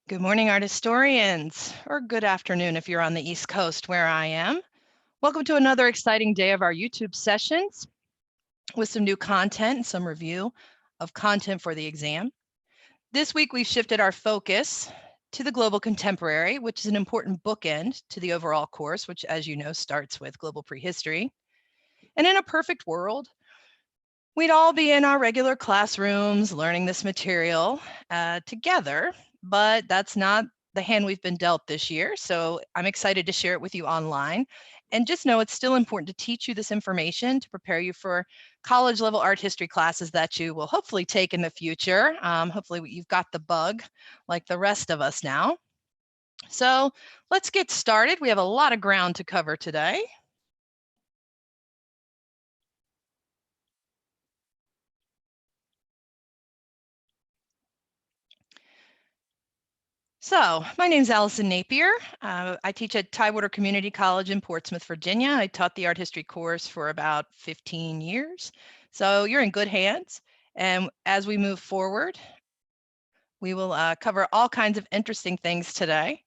Good morning, art historians, or good afternoon if you're on the East Coast where I am. Welcome to another exciting day of our YouTube sessions with some new content and some review of content for the exam. This week, we've shifted our focus to the global contemporary, which is an important bookend to the overall course, which, as you know, starts with global prehistory. And in a perfect world, we'd all be in our regular classrooms learning this material together, but that's not the hand we've been dealt this year. So I'm excited to share it with you online. And just know it's still important to teach you this information to prepare you for college level art history classes that you will hopefully take in the future. Hopefully you've got the bug like the rest of us now. So let's get started. We have a lot of ground to cover today. So my name is Allison Napier. I teach at Tidewater Community College in Portsmouth, Virginia. I taught the art history course for about 15 years. So you're in good hands. And as we move forward, we will cover all kinds of interesting things today.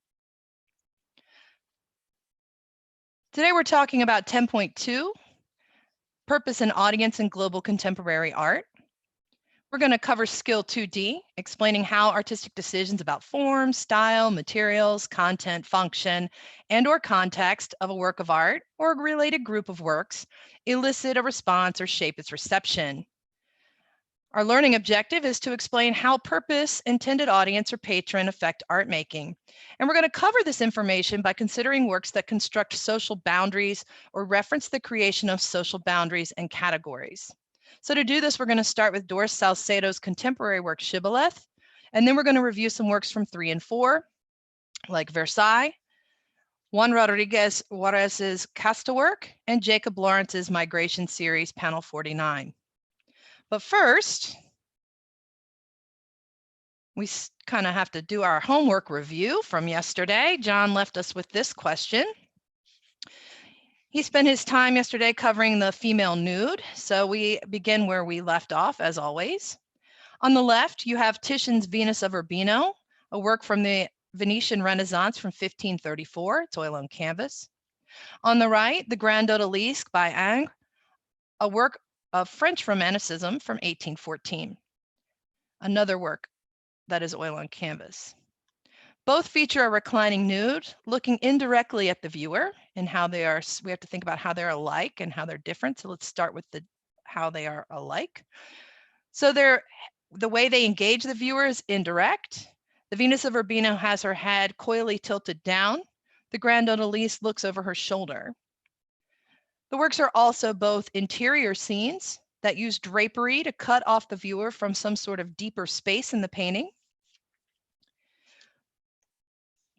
Today we're talking about 10.2, Purpose and Audience in Global Contemporary Art. We're going to cover Skill 2D, explaining how artistic decisions about form, style, materials, content, function, and/or context of a work of art or a related group of works elicit a response or shape its reception. Our learning objective is to explain how purpose, intended audience, or patron affect art making. And we're going to cover this information by considering works that construct social boundaries or reference the creation of social boundaries and categories. So to do this, we're going to start with Doris Salcedo's contemporary work, Shibboleth, and then we're going to review some works from 3 and 4, like Versailles, Juan Rodriguez Juárez's Casta work, and Jacob Lawrence's Migration Series, panel 49. But first, we kind of have to do our homework review from yesterday. John left us with this question. He spent his time yesterday covering the female nude, so we begin where we left off, as always. On the left, you have Titian's Venus of Urbino, a work from the Venetian Renaissance from 1534. It's oil on canvas. On the right, the Grand Odalisque by Ingres, a work of French Romanticism from 1814. Another work that is oil on canvas. Both feature a reclining nude, looking indirectly at the viewer and how they are. We have to think about how they're alike and how they're different. So let's start with how they are alike. So the way they engage the viewer is indirect. The Venus of Urbino has her head coyly tilted down. The Grand Odalisque looks over her shoulder. The works are also both interior scenes that use drapery to cut off the viewer from some sort of deeper space in the painting.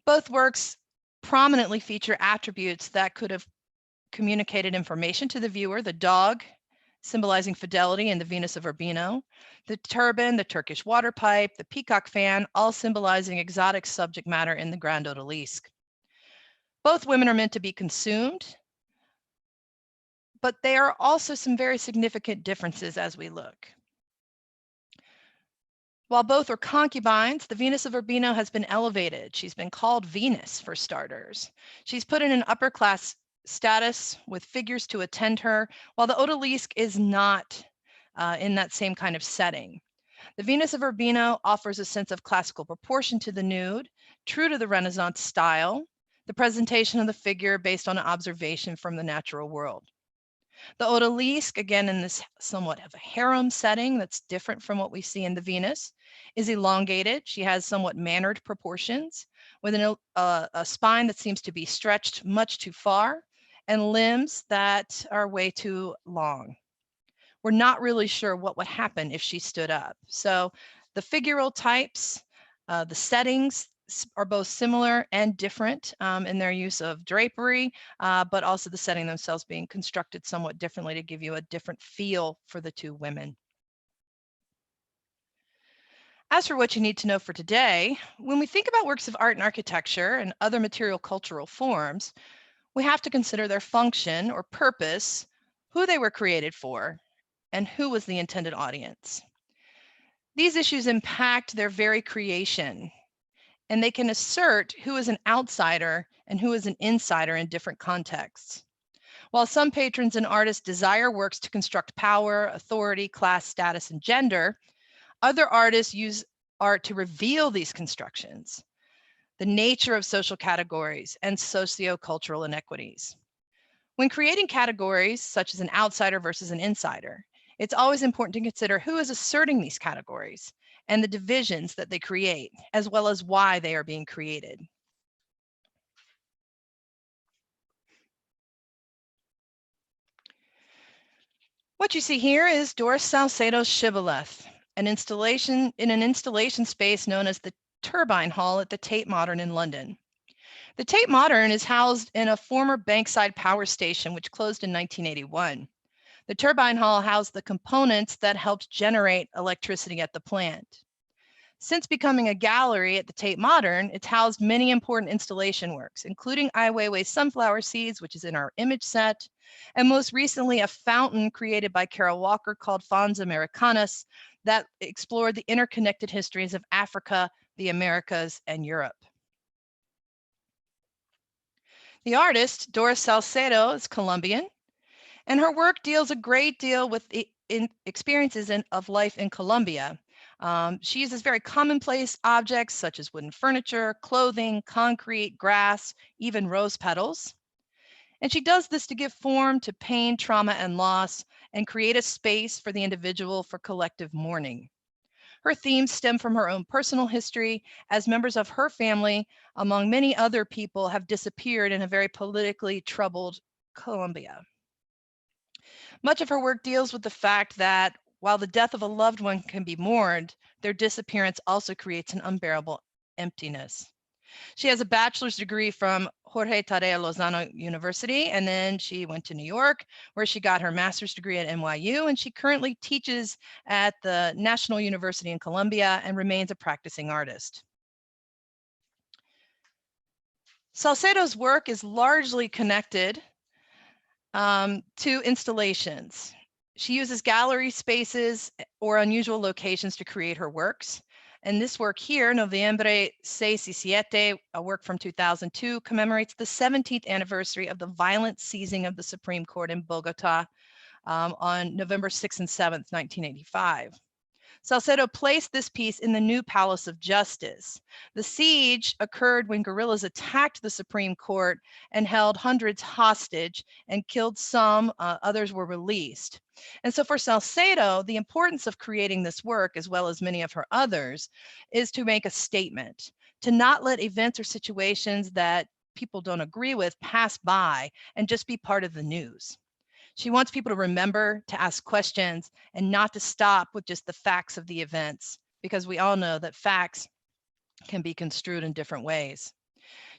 Both works prominently feature attributes that could have communicated information to the viewer: the dog, symbolizing fidelity in the Venus of Urbino, the turban, the Turkish water pipe, the peacock fan, all symbolizing exotic subject matter in the Grand Odalisque. Both women are meant to be consumed, but there are also some very significant differences as we look. While both are concubines, the Venus of Urbino has been elevated. She's been called Venus, for starters. She's put in an upper class status with figures to attend her, while the Odalisque is not in that same kind of setting. The Venus of Urbino offers a sense of classical proportion to the nude, true to the Renaissance style, the presentation of the figure based on an observation from the natural world. The Odalisque, again in this somewhat of a harem setting that's different from what we see in the Venus, is elongated. She has somewhat mannered proportions with a spine that seems to be stretched much too far and limbs that are way too long. We're not really sure what would happen if she stood up. So the figural types, the settings are both similar and different in their use of drapery, but also the setting themselves being constructed somewhat differently to give you a different feel for the two women. As for what you need to know for today, when we think about works of art and architecture and other material cultural forms, we have to consider their function or purpose, who they were created for, and who was the intended audience. These issues impact their very creation and they can assert who is an outsider and who is an insider in different contexts. While some patrons and artists desire works to construct power, authority, class, status, and gender, other artists use art to reveal these constructions, the nature of social categories, and sociocultural inequities. When creating categories, such as an outsider versus an insider, it's always important to consider who is asserting these categories and the divisions that they create, as well as why they are being created. What you see here is DORIS SALCEDO's Shibboleth, an installation in an installation space known as the Turbine Hall at the Tate Modern in London. The Tate Modern is housed in a former Bankside power station which closed in 1981. The Turbine Hall housed the components that helped generate electricity at the plant. Since becoming a gallery at the Tate Modern, it's housed many important installation works, including Ai Weiwei's Sunflower Seeds, which is in our image set, and most recently a fountain created by Carol Walker called Fons Americanus that explored the interconnected histories of Africa, the Americas, and Europe. The artist, Doris Salcedo, is Colombian, and her work deals a great deal with experiences of life in Colombia. She uses very commonplace objects such as wooden furniture, clothing, concrete, grass, even rose petals. And she does this to give form to pain, trauma, and loss, and create a space for the individual for collective mourning. Her themes stem from her own personal history, as members of her family, among many other people, have disappeared in a very politically troubled Colombia. Much of her work deals with the fact that while the death of a loved one can be mourned, their disappearance also creates an unbearable emptiness. She has a bachelor's degree from Jorge Tadeo Lozano University, and then she went to New York, where she got her master's degree at NYU, and she currently teaches at the National University in Columbia and remains a practicing artist. Salcedo's work is largely connected to installations. She uses gallery spaces or unusual locations to create her works. And this work here, Noviembre 6 y 7, a work from 2002, commemorates the 17th anniversary of the violent seizing of the Supreme Court in Bogota on November 6 and 7, 1985. Salcedo placed this piece in the new Palace of Justice. The siege occurred when guerrillas attacked the Supreme Court and held hundreds hostage and killed some, others were released. And so for Salcedo, the importance of creating this work, as well as many of her others, is to make a statement, to not let events or situations that people don't agree with pass by and just be part of the news. She wants people to remember to ask questions and not to stop with just the facts of the events, because we all know that facts can be construed in different ways.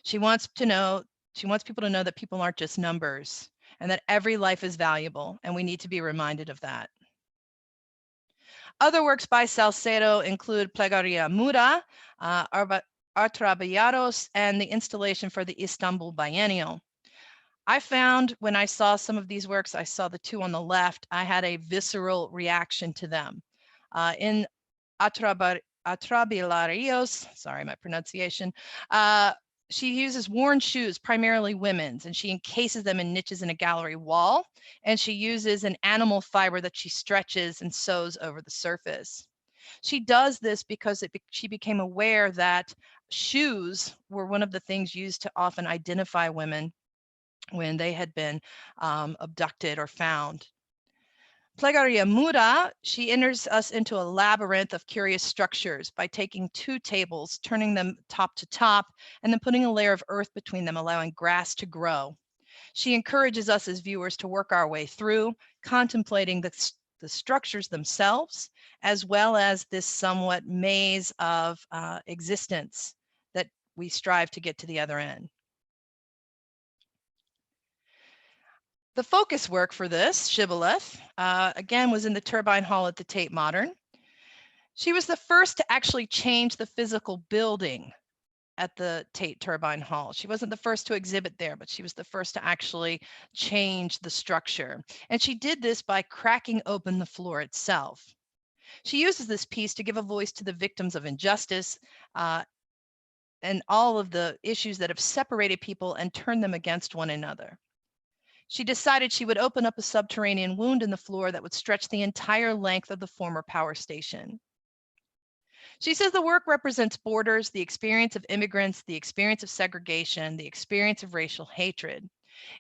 She wants people to know that people aren't just numbers and that every life is valuable, and we need to be reminded of that. Other works by Salcedo include Plegaria Muda, Atrabellados, and the installation for the Istanbul Biennial. I found when I saw some of these works, I saw the two on the left, I had a visceral reaction to them. In Atrabillarios, sorry, my pronunciation, she uses worn shoes, primarily women's, and she encases them in niches in a gallery wall, and she uses an animal fiber that she stretches and sews over the surface. She does this because she became aware that shoes were one of the things used to often identify women when they had been abducted or found. Plegaria Muda, she enters us into a labyrinth of curious structures by taking two tables, turning them top to top, and then putting a layer of earth between them, allowing grass to grow. She encourages us as viewers to work our way through, contemplating the structures themselves, as well as this somewhat maze of existence that we strive to get to the other end. The focus work for this, Shibboleth, again, was in the Turbine Hall at the Tate Modern. She was the first to actually change the physical building at the Tate Turbine Hall. She wasn't the first to exhibit there, but she was the first to actually change the structure. And she did this by cracking open the floor itself. She uses this piece to give a voice to the victims of injustice and all of the issues that have separated people and turned them against one another. She decided she would open up a subterranean wound in the floor that would stretch the entire length of the former power station. She says the work represents borders, the experience of immigrants, the experience of segregation, the experience of racial hatred.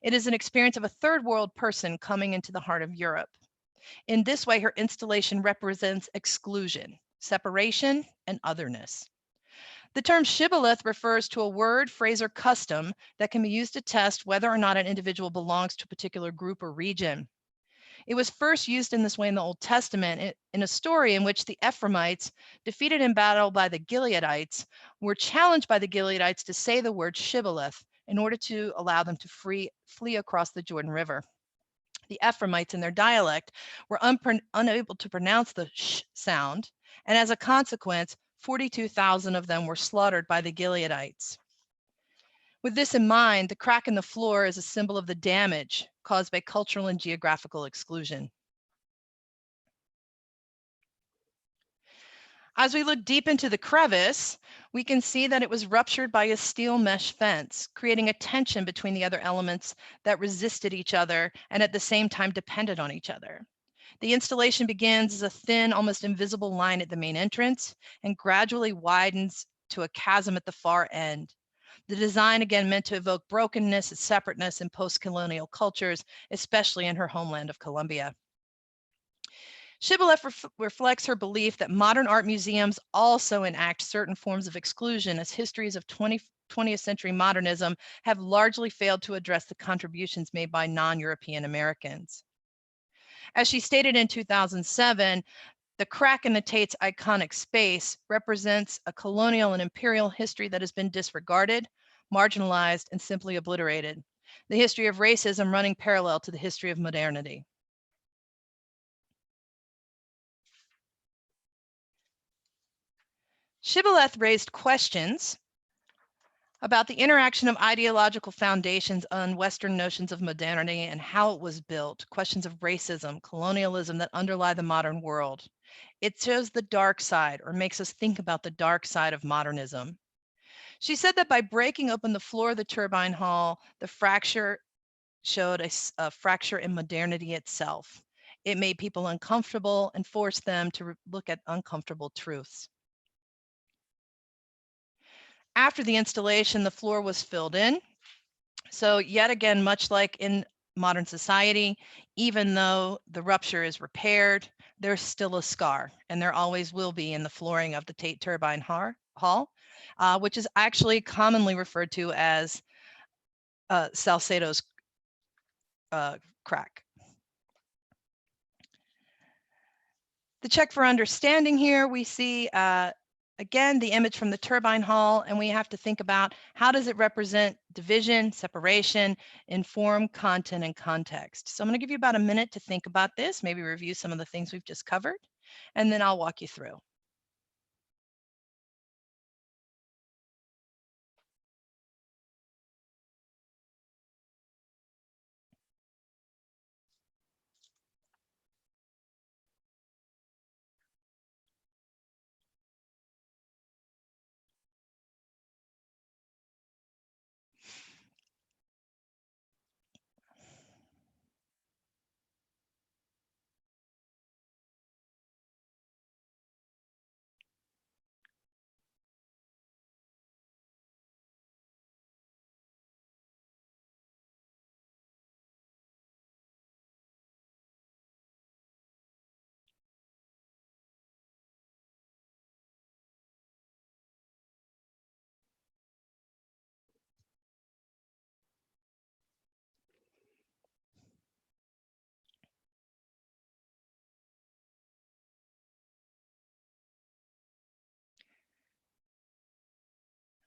It is an experience of a third world person coming into the heart of Europe. In this way, her installation represents exclusion, separation, and otherness. The term Shibboleth refers to a word, phrase, or custom that can be used to test whether or not an individual belongs to a particular group or region. It was first used in this way in the Old Testament in a story in which the Ephraimites, defeated in battle by the Gileadites, were challenged by the Gileadites to say the word Shibboleth in order to allow them to flee across the Jordan River. The Ephraimites, in their dialect, were unable to pronounce the sh sound, and as a consequence, 42,000 of them were slaughtered by the Gileadites. With this in mind, the crack in the floor is a symbol of the damage caused by cultural and geographical exclusion. As we look deep into the crevice, we can see that it was ruptured by a steel mesh fence, creating a tension between the other elements that resisted each other and at the same time depended on each other. The installation begins as a thin, almost invisible line at the main entrance and gradually widens to a chasm at the far end. The design, again, meant to evoke brokenness and separateness in post-colonial cultures, especially in her homeland of Colombia. Shibboleth reflects her belief that modern art museums also enact certain forms of exclusion, as histories of 20th century modernism have largely failed to address the contributions made by non-European Americans. As she stated in 2007, the crack in the Tate's iconic space represents a colonial and imperial history that has been disregarded, marginalized, and simply obliterated. The history of racism running parallel to the history of modernity. Shibboleth raised questions about the interaction of ideological foundations on Western notions of modernity and how it was built, questions of racism, colonialism that underlie the modern world. It shows the dark side, or makes us think about the dark side of modernism. She said that by breaking open the floor of the Turbine Hall, the fracture showed a fracture in modernity itself. It made people uncomfortable and forced them to look at uncomfortable truths. After the installation, the floor was filled in. So yet again, much like in modern society, even though the rupture is repaired, there's still a scar, and there always will be in the flooring of the Tate Turbine Hall, which is actually commonly referred to as Salcedo's crack. The check for understanding here, we see again, the image from the Turbine Hall, and we have to think about how does it represent division, separation, inform, content, and context. So I'm going to give you about a minute to think about this, maybe review some of the things we've just covered, and then I'll walk you through.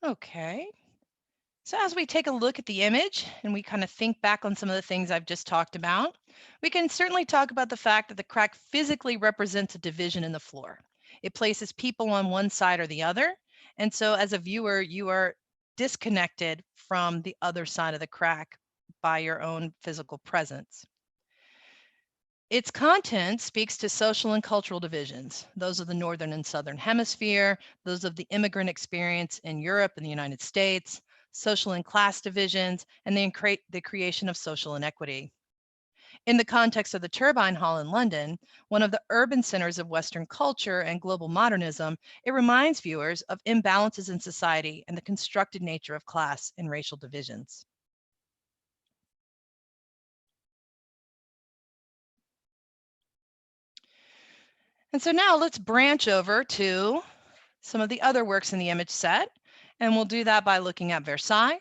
Okay. So as we take a look at the image and we kind of think back on some of the things I've just talked about, we can certainly talk about the fact that the crack physically represents a division in the floor. It places people on one side or the other. And so as a viewer, you are disconnected from the other side of the crack by your own physical presence. Its content speaks to social and cultural divisions, those of the Northern and Southern Hemisphere, those of the immigrant experience in Europe and the United States, social and class divisions, and the creation of social inequity. In the context of the Turbine Hall in London, one of the urban centers of Western culture and global modernism, it reminds viewers of imbalances in society and the constructed nature of class and racial divisions. And so now let's branch over to some of the other works in the image set, and we'll do that by looking at Versailles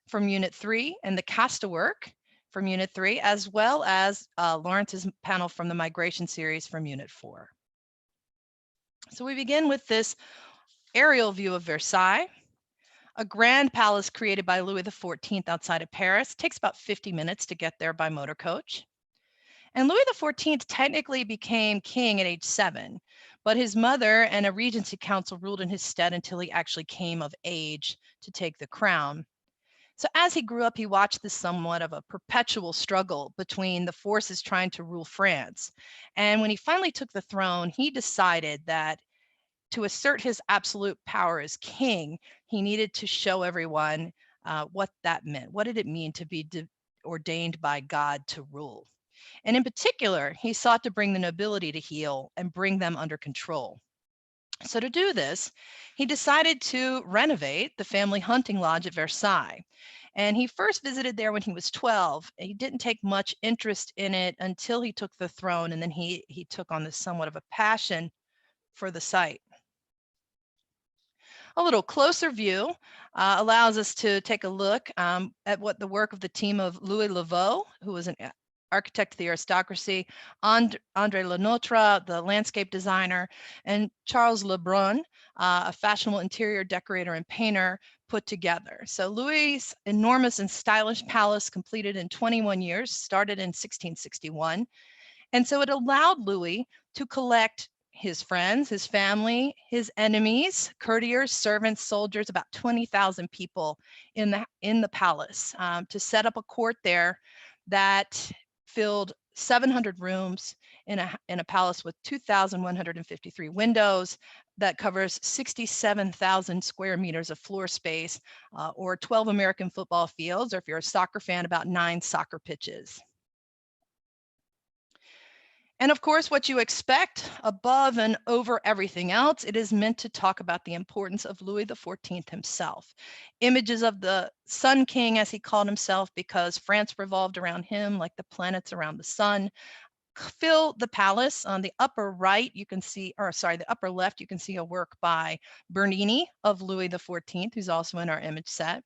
from Unit 3 and the Casta work from Unit 3, as well as Lawrence's panel from the Migration series from Unit 4. So we begin with this aerial view of Versailles, a grand palace created by Louis XIV outside of Paris. It takes about 50 minutes to get there by motor coach. And Louis XIV technically became king at age 7, but his mother and a regency council ruled in his stead until he actually came of age to take the crown. So as he grew up, he watched this somewhat of a perpetual struggle between the forces trying to rule France. And when he finally took the throne, he decided that to assert his absolute power as king, he needed to show everyone what that meant. What did it mean to be ordained by God to rule? And in particular, he sought to bring the nobility to heel and bring them under control. So to do this, he decided to renovate the family hunting lodge at Versailles. And he first visited there when he was 12. He didn't take much interest in it until he took the throne, and then he took on this somewhat of a passion for the site. A little closer view allows us to take a look at what the work of the team of Louis Laveau, who was an architect of the aristocracy, André Lenotre, the landscape designer, and Charles Lebrun, a fashionable interior decorator and painter, put together. So Louis' enormous and stylish palace, completed in 21 years, started in 1661. And so it allowed Louis to collect his friends, his family, his enemies, courtiers, servants, soldiers, about 20,000 people in the palace, to set up a court there that filled 700 rooms in a palace with 2,153 windows that covers 67,000 square meters of floor space, or 12 American football fields, or if you're a soccer fan, about 9 soccer pitches. And of course, what you expect above and over everything else, it is meant to talk about the importance of Louis XIV himself. Images of the Sun King, as he called himself, because France revolved around him like the planets around the sun, fill the palace. On the upper right, you can see, or sorry, the upper left, you can see a work by Bernini of Louis XIV, who's also in our image set.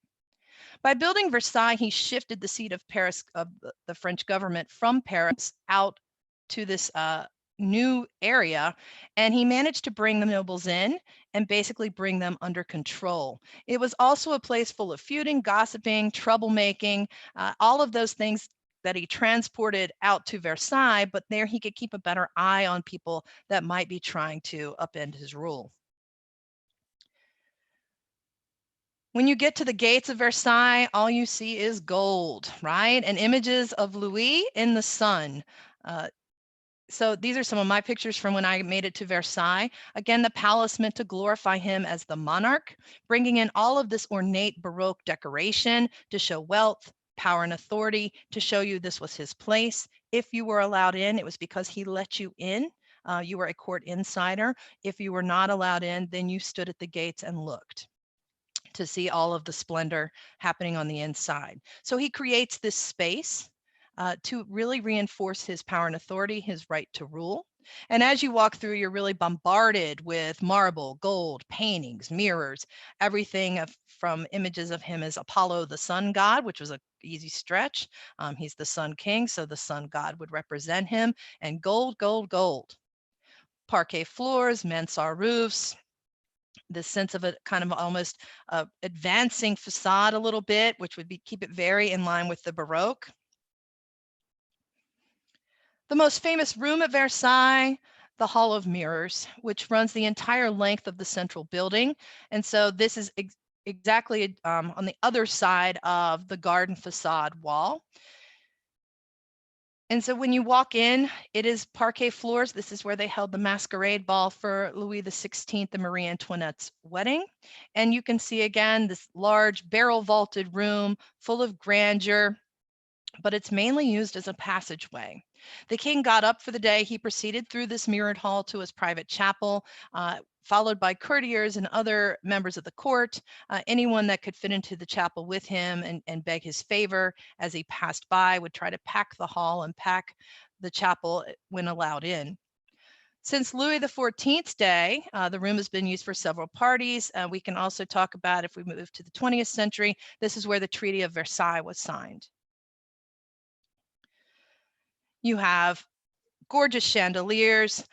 By building Versailles, he shifted the seat of Paris, of the French government, from Paris out to this new area, and he managed to bring the nobles in and basically bring them under control. It was also a place full of feuding, gossiping, troublemaking, all of those things that he transported out to Versailles, but there he could keep a better eye on people that might be trying to upend his rule. When you get to the gates of Versailles, all you see is gold, right? And images of Louis in the sun. So these are some of my pictures from when I made it to Versailles. Again, the palace meant to glorify him as the monarch, bringing in all of this ornate Baroque decoration to show wealth, power, and authority, to show you this was his place. If you were allowed in, it was because he let you in. You were a court insider. If you were not allowed in, then you stood at the gates and looked to see all of the splendor happening on the inside. So he creates this space to really reinforce his power and authority, his right to rule. And as you walk through, you're really bombarded with marble, gold, paintings, mirrors, everything from images of him as Apollo, the sun god, which was an easy stretch. He's the sun king, so the sun god would represent him. And gold, gold, gold. Parquet floors, mansard roofs, this sense of a kind of almost advancing facade a little bit, which would keep it very in line with the Baroque. The most famous room at Versailles, the Hall of Mirrors, which runs the entire length of the central building. And so this is exactly on the other side of the garden facade wall. And so when you walk in, it is parquet floors. This is where they held the masquerade ball for Louis XVI and Marie Antoinette's wedding. And you can see again this large barrel vaulted room full of grandeur, but it's mainly used as a passageway. The king got up for the day. He proceeded through this mirrored hall to his private chapel, followed by courtiers and other members of the court, anyone that could fit into the chapel with him and beg his favor as he passed by would try to pack the hall and pack the chapel when allowed in. Since Louis XIV's day, the room has been used for several parties. We can also talk about, if we move to the 20th century, this is where the Treaty of Versailles was signed. You have gorgeous chandeliers,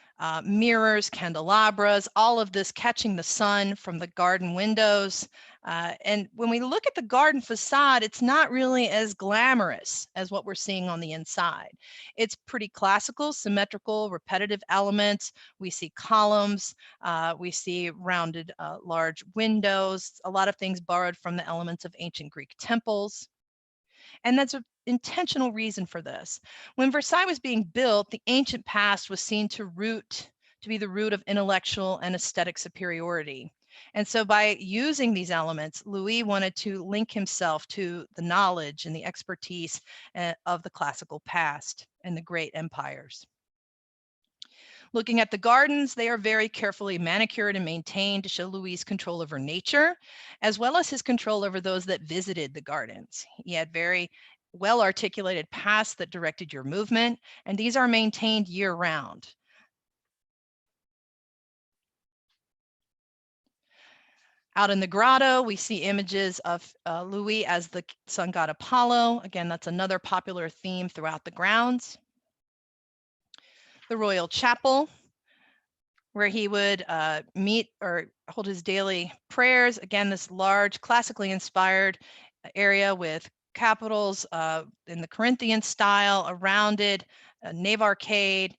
mirrors, candelabras, all of this catching the sun from the garden windows. And when we look at the garden facade, it's not really as glamorous as what we're seeing on the inside. It's pretty classical, symmetrical, repetitive elements. We see columns, we see rounded large windows, a lot of things borrowed from the elements of ancient Greek temples. And that's an intentional reason for this. When Versailles was being built, the ancient past was seen to be the root of intellectual and aesthetic superiority. And so by using these elements, Louis wanted to link himself to the knowledge and the expertise of the classical past and the great empires. Looking at the gardens, they are very carefully manicured and maintained to show Louis' control over nature, as well as his control over those that visited the gardens. He had very well-articulated paths that directed your movement, and these are maintained year-round. Out in the grotto, we see images of Louis as the sun god Apollo. Again, that's another popular theme throughout the grounds. The royal chapel, where he would meet or hold his daily prayers. Again, this large, classically inspired area with capitals in the Corinthian style, a rounded nave arcade,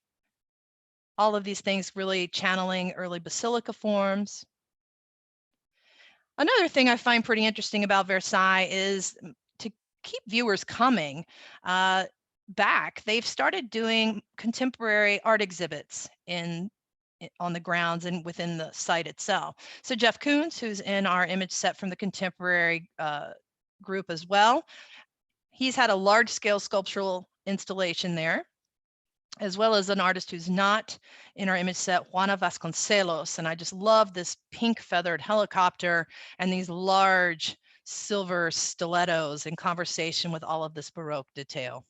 all of these things really channeling early basilica forms. Another thing I find pretty interesting about Versailles is to keep viewers coming back, they've started doing contemporary art exhibits on the grounds and within the site itself. So Jeff Koons, who's in our image set from the contemporary group as well, he's had a large-scale sculptural installation there, as well as an artist who's not in our image set, Juan Vasconcelos. And I just love this pink feathered helicopter and these large silver stilettos in conversation with all of this Baroque detail.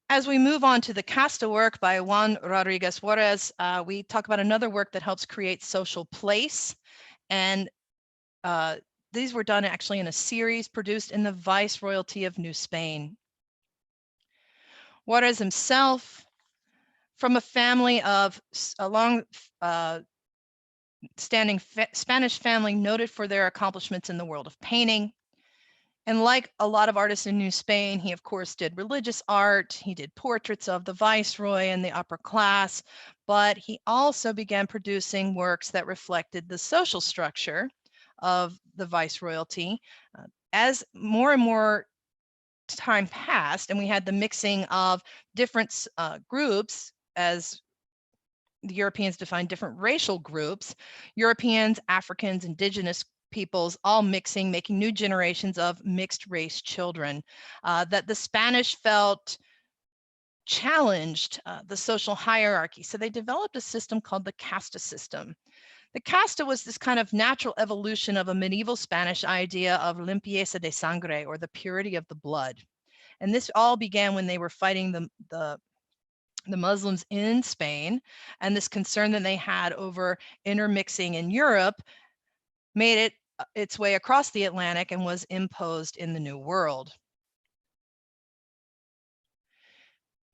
As we move on to the Casta work by Juan Rodriguez Juárez, we talk about another work that helps create social place. And these were done actually in a series produced in the Viceroyalty of New Spain. Juárez himself, from a family of a long-standing Spanish family noted for their accomplishments in the world of painting. And like a lot of artists in New Spain, he of course did religious art, he did portraits of the viceroy and the upper class, but he also began producing works that reflected the social structure of the viceroyalty. As more and more time passed and we had the mixing of different groups, as the Europeans defined different racial groups, Europeans, Africans, indigenous peoples, all mixing, making new generations of mixed race children, that the Spanish felt challenged the social hierarchy. So they developed a system called the casta system. The casta was this kind of natural evolution of a medieval Spanish idea of limpieza de sangre, or the purity of the blood. And this all began when they were fighting the Muslims in Spain, and this concern that they had over intermixing in Europe made it its way across the Atlantic and was imposed in the New World.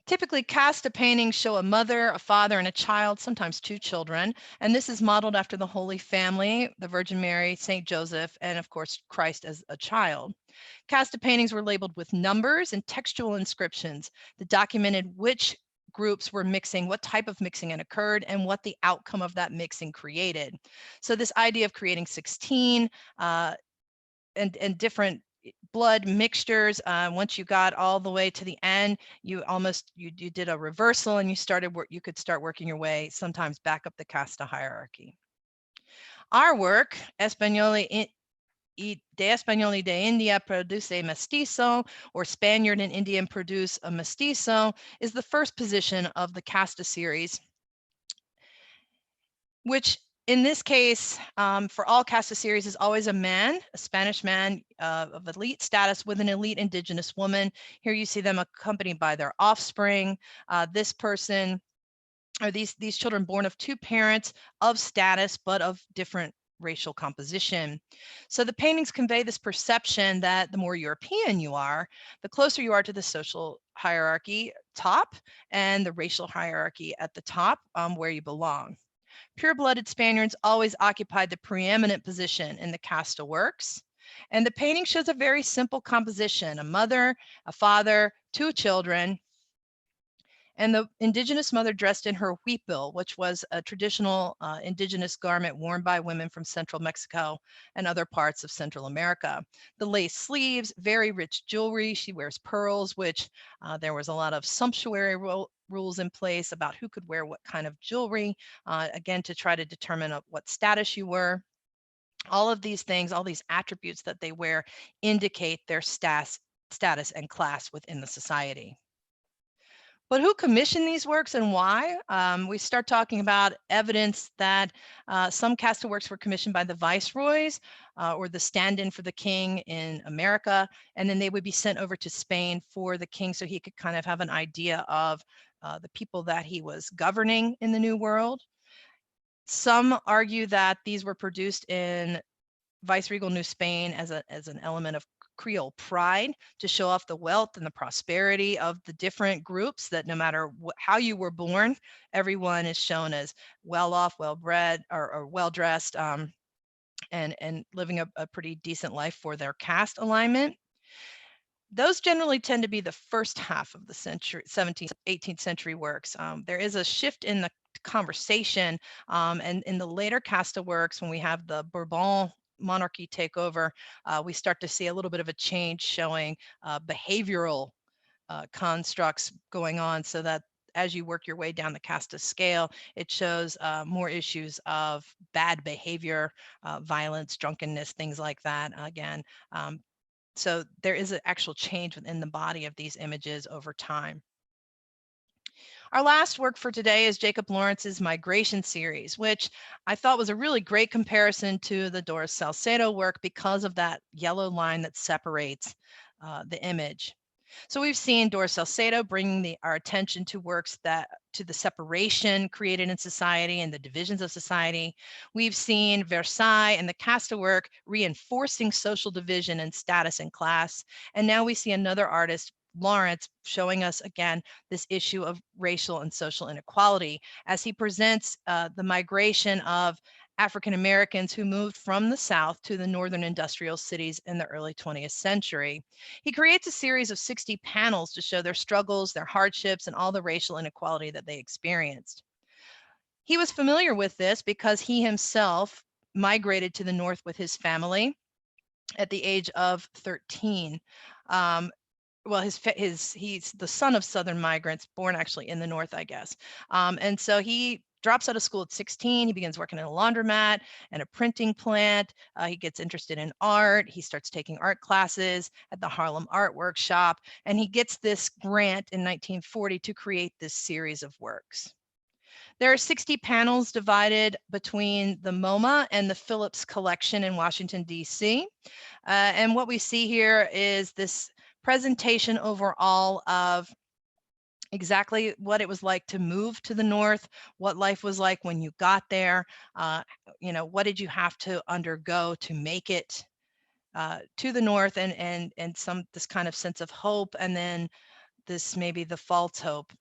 Typically, casta paintings show a mother, a father, and a child, sometimes two children, and this is modeled after the Holy Family, the Virgin Mary, Saint Joseph, and of course, Christ as a child. Casta paintings were labeled with numbers and textual inscriptions that documented which groups were mixing, what type of mixing had occurred, and what the outcome of that mixing created. So this idea of creating 16 and different blood mixtures. Once you got all the way to the end, you did a reversal and you could start working your way sometimes back up the casta hierarchy. Our work, Españoli de Españoli de India produce Mestizo, or Spaniard and Indian produce a Mestizo, is the first position of the casta series, which in this case, for all casta series, is always a man, a Spanish man of elite status with an elite indigenous woman. Here you see them accompanied by their offspring. This person, or these children born of two parents of status, but of different racial composition. So the paintings convey this perception that the more European you are, the closer you are to the social hierarchy top and the racial hierarchy at the top, where you belong. Pure-blooded Spaniards always occupied the preeminent position in the casta works. And the painting shows a very simple composition: a mother, a father, two children, and the indigenous mother dressed in her huipil, which was a traditional indigenous garment worn by women from central Mexico and other parts of Central America. The lace sleeves, very rich jewelry. She wears pearls, which there was a lot of sumptuary rules in place about who could wear what kind of jewelry, again, to try to determine what status you were. All of these things, all these attributes that they wear, indicate their status and class within the society. But who commissioned these works and why? We start talking about evidence that some casta works were commissioned by the viceroys or the stand-in for the king in America, and then they would be sent over to Spain for the king so he could kind of have an idea of the people that he was governing in the New World. Some argue that these were produced in viceregal New Spain as an element of Creole pride, to show off the wealth and the prosperity of the different groups, that no matter how you were born, everyone is shown as well off, well bred, or well dressed, and living a pretty decent life for their caste alignment. Those generally tend to be the first half of the 17th, 18th century works. There is a shift in the conversation, and in the later casta works, when we have the Bourbon monarchy take over, we start to see a little bit of a change, showing behavioral constructs going on, so that as you work your way down the casta scale, it shows more issues of bad behavior, violence, drunkenness, things like that. Again, so there is an actual change within the body of these images over time. Our last work for today is Jacob Lawrence's Migration series, which I thought was a really great comparison to the DORIS SALCEDO work because of that yellow line that separates the image. So we've seen DORIS SALCEDO bringing our attention to works to the separation created in society and the divisions of society. We've seen Versailles and the casta work reinforcing social division and status and class. And now we see another artist, Lawrence, showing us again this issue of racial and social inequality as he presents the migration of African Americans who moved from the South to the northern industrial cities in the early 20th century. He creates a series of 60 panels to show their struggles, their hardships, and all the racial inequality that they experienced. He was familiar with this because he himself migrated to the North with his family at the age of 13. Well, he's the son of Southern migrants, born actually in the North, I guess. And so he drops out of school at 16. He begins working in a laundromat and a printing plant. He gets interested in art. He starts taking art classes at the Harlem Art Workshop, and he gets this grant in 1940 to create this series of works. There are 60 panels divided between the MoMA and the Phillips collection in Washington, D.C. And what we see here is this presentation overall of exactly what it was like to move to the North, what life was like when you got there, what did you have to undergo to make it to the North, and this kind of sense of hope, and then this maybe the false hope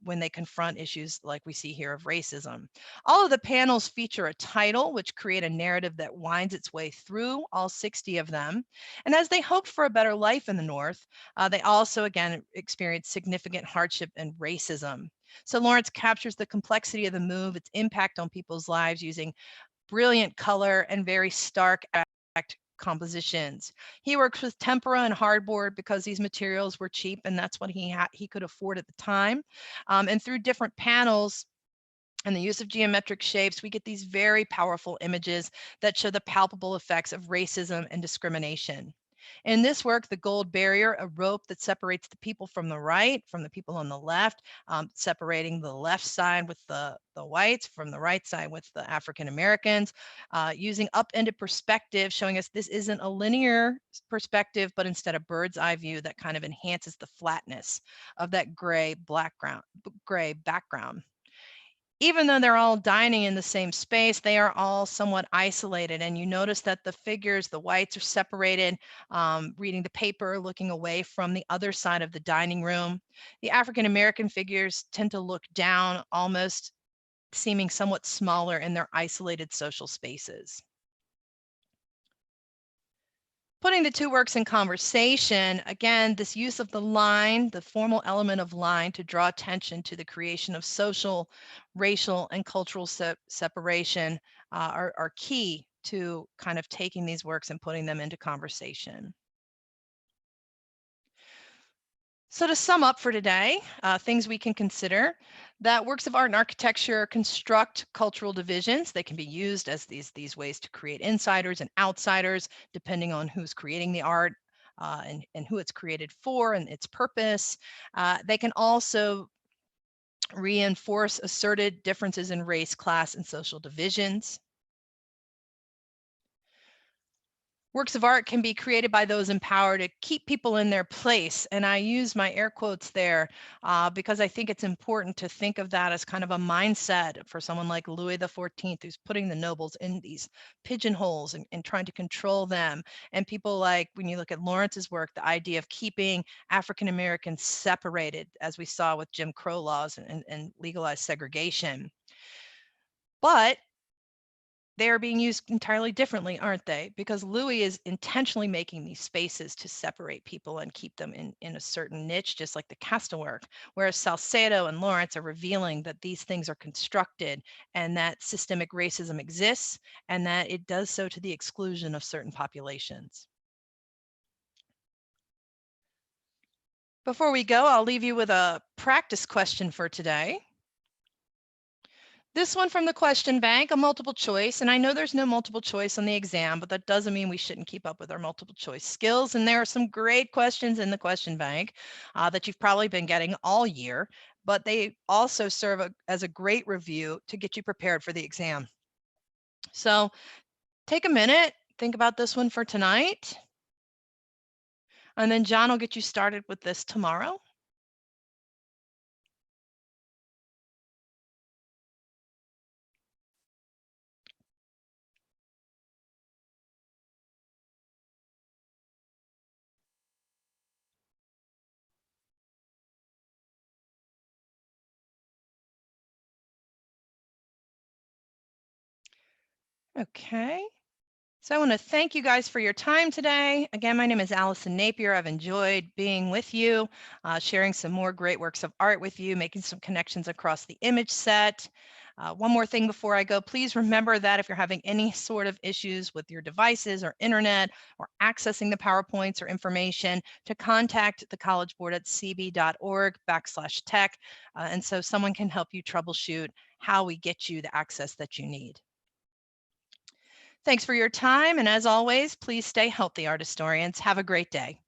when they confront issues like we see here of racism. All of the panels feature a title which create a narrative that winds its way through all 60 of them. And as they hoped for a better life in the North, they also again experienced significant hardship and racism. So Lawrence captures the complexity of the move, its impact on people's lives, using brilliant color and very stark compositions. He works with tempera and hardboard because these materials were cheap and that's what he could afford at the time. And through different panels and the use of geometric shapes, we get these very powerful images that show the palpable effects of racism and discrimination. In this work, the gold barrier, a rope that separates the people from the right from the people on the left, separating the left side with the whites from the right side with the African Americans, using upended perspective, showing us this isn't a linear perspective, but instead a bird's eye view that kind of enhances the flatness of that gray background. Even though they're all dining in the same space, they are all somewhat isolated. And you notice that the figures, the whites are separated, reading the paper, looking away from the other side of the dining room. The African-American figures tend to look down, almost seeming somewhat smaller in their isolated social spaces. Putting the two works in conversation, again, this use of the line, the formal element of line, to draw attention to the creation of social, racial, and cultural separation are key to kind of taking these works and putting them into conversation. So to sum up for today, things we can consider, that works of art and architecture construct cultural divisions. They can be used as these ways to create insiders and outsiders, depending on who's creating the art and who it's created for and its purpose. They can also reinforce asserted differences in race, class, and social divisions. Works of art can be created by those in power to keep people in their place. And I use my air quotes there because I think it's important to think of that as kind of a mindset for someone like Louis XIV, who's putting the nobles in these pigeonholes and trying to control them. And people like, when you look at Lawrence's work, the idea of keeping African Americans separated, as we saw with Jim Crow laws and legalized segregation. But they are being used entirely differently, aren't they? Because Louis is intentionally making these spaces to separate people and keep them in a certain niche, just like the Casta work, whereas Salcedo and Lawrence are revealing that these things are constructed and that systemic racism exists and that it does so to the exclusion of certain populations. Before we go, I'll leave you with a practice question for today. This one from the question bank, a multiple choice, and I know there's no multiple choice on the exam, but that doesn't mean we shouldn't keep up with our multiple choice skills. And there are some great questions in the question bank that you've probably been getting all year, but they also serve as a great review to get you prepared for the exam. So take a minute, think about this one for tonight, and then John will get you started with this tomorrow. Okay. So I want to thank you guys for your time today. Again, my name is Allison Napier. I've enjoyed being with you, sharing some more great works of art with you, making some connections across the image set. One more thing before I go, please remember that if you're having any sort of issues with your devices or internet or accessing the PowerPoints or information, to contact the College Board at cb.org/tech, and so someone can help you troubleshoot how we get you the access that you need. Thanks for your time, and as always, please stay healthy, art historians. Have a great day.